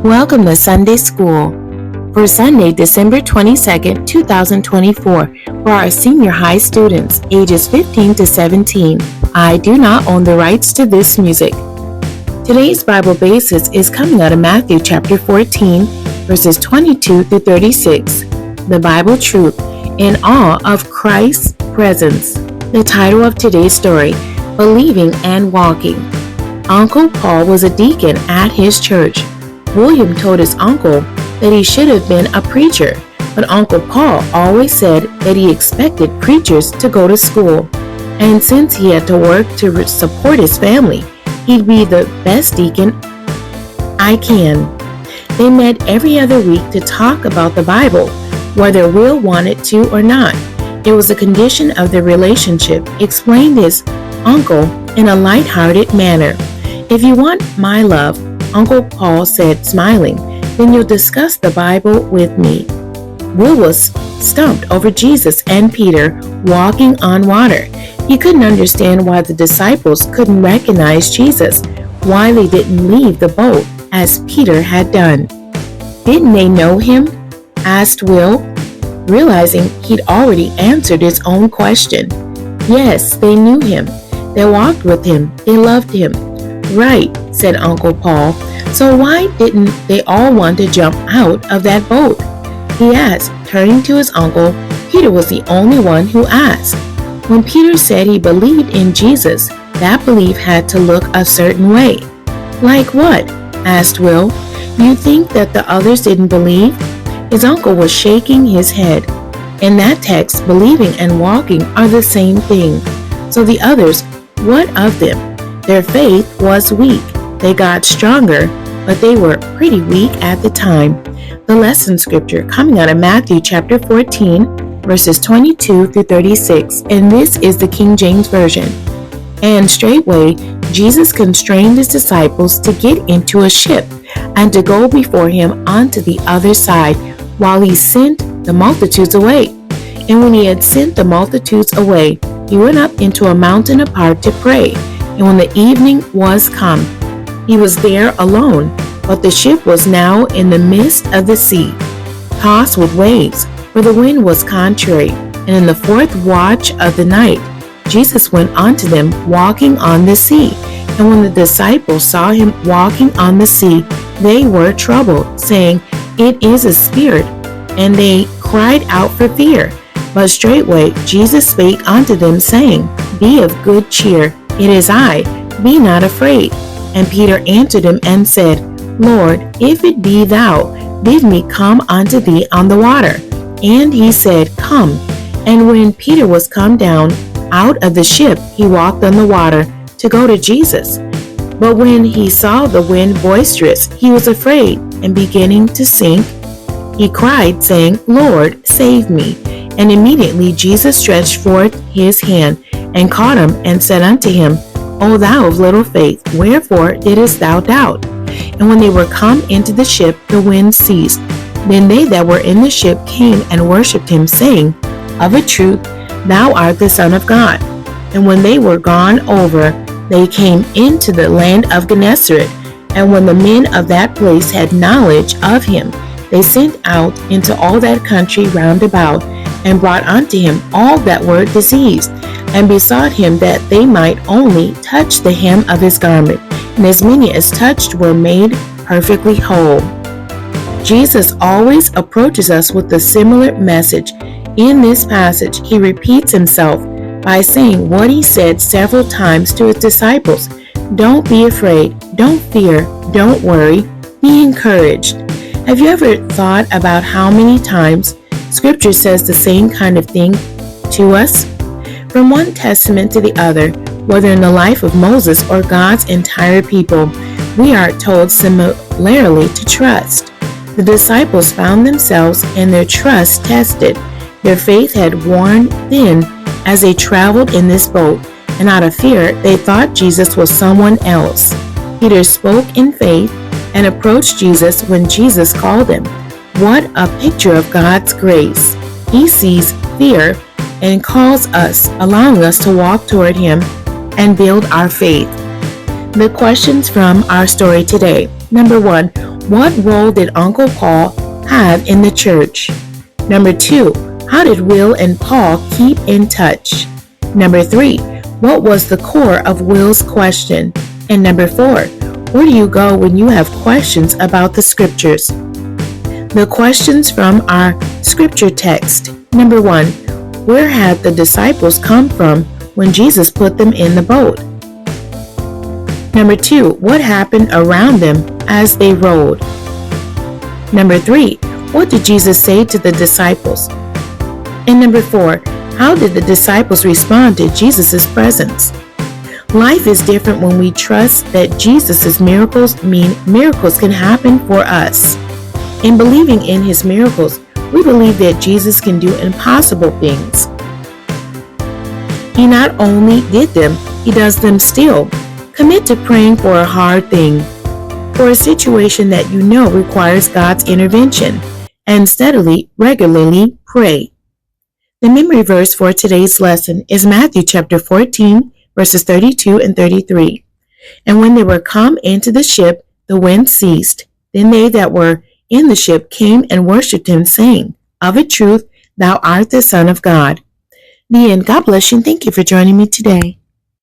Welcome to Sunday School for Sunday, December 22nd, 2024, for our senior high students, ages 15 to 17. I do not own the rights to this music. Today's Bible basis is coming out of Matthew chapter 14, verses 22 through 36. The Bible truth, in awe of Christ's presence. The title of today's story, Believing and Walking. Uncle Paul was a deacon at his church. William told his uncle that he should have been a preacher, but Uncle Paul always said that he expected preachers to go to school, and since he had to work to support his family, he'd be the best deacon I can. They met every other week to talk about the Bible, whether Will wanted to or not. It was a condition of the relationship, explained his uncle in a light-hearted manner. "If you want my love," Uncle Paul said, smiling, "then you'll discuss the Bible with me." Will was stumped over Jesus and Peter walking on water. He couldn't understand why the disciples couldn't recognize Jesus, why they didn't leave the boat as Peter had done. "Didn't they know him?" asked Will, realizing he'd already answered his own question. "Yes, they knew him. They walked with him. They loved him." "Right," said Uncle Paul. "So why didn't they all want to jump out of that boat?" he asked, turning to his uncle. Peter was the only one who asked. When Peter said he believed in Jesus, that belief had to look a certain way. "Like what?" asked Will. "You think that the others didn't believe?" His uncle was shaking his head. In that text, believing and walking are the same thing. So the others, what of them? Their faith was weak. They got stronger, but they were pretty weak at the time. The lesson scripture coming out of Matthew chapter 14, verses 22 through 36, and this is the King James Version. "And straightway Jesus constrained his disciples to get into a ship and to go before him onto the other side, while he sent the multitudes away. And when he had sent the multitudes away, he went up into a mountain apart to pray. And when the evening was come, he was there alone, but the ship was now in the midst of the sea, tossed with waves, for the wind was contrary. And in the fourth watch of the night, Jesus went unto them walking on the sea. And when the disciples saw him walking on the sea, they were troubled, saying, It is a spirit. And they cried out for fear. But straightway Jesus spake unto them, saying, Be of good cheer, it is I, be not afraid. And Peter answered him and said, Lord, if it be thou, bid me come unto thee on the water. And he said, Come. And when Peter was come down out of the ship, he walked on the water to go to Jesus. But when he saw the wind boisterous, he was afraid, and beginning to sink, he cried, saying, Lord, save me. And immediately Jesus stretched forth his hand, and caught him, and said unto him, O thou of little faith, wherefore didst thou doubt? And when they were come into the ship, the wind ceased. Then they that were in the ship came and worshipped him, saying, Of a truth, thou art the Son of God. And when they were gone over, they came into the land of Gennesaret. And when the men of that place had knowledge of him, they sent out into all that country round about, and brought unto him all that were diseased, and besought him that they might only touch the hem of his garment. And as many as touched were made perfectly whole. Jesus always approaches us with a similar message. In this passage, he repeats himself by saying what he said several times to his disciples. Don't be afraid, don't fear, don't worry, be encouraged. Have you ever thought about how many times Scripture says the same kind of thing to us? From one testament to the other, whether in the life of Moses or God's entire people, we are told similarly to trust. The disciples found themselves and their trust tested. Their faith had worn thin as they traveled in this boat, and out of fear, they thought Jesus was someone else. Peter spoke in faith and approached Jesus when Jesus called him. What a picture of God's grace. He sees fear and calls us, allowing us to walk toward him and build our faith. The questions from our story today. Number 1, What role did Uncle Paul have in the church? Number 2, how did Will and Paul keep in touch? Number 3, what was the core of Will's question? And number 4, where do you go when you have questions about the scriptures? The questions from our scripture text. Number 1, where had the disciples come from when Jesus put them in the boat? Number 2, what happened around them as they rowed? Number 3, what did Jesus say to the disciples? And number 4, how did the disciples respond to Jesus' presence? Life is different when we trust that Jesus' miracles mean miracles can happen for us. In believing in his miracles, we believe that Jesus can do impossible things. He not only did them, he does them still. Commit to praying for a hard thing, for a situation that you know requires God's intervention, and steadily, regularly pray. The memory verse for today's lesson is Matthew chapter 14, verses 32 and 33. And when they were come into the ship, the wind ceased. Then they that were in the ship came and worshipped him, saying, Of a truth, thou art the Son of God. The end. God bless you and thank you for joining me today.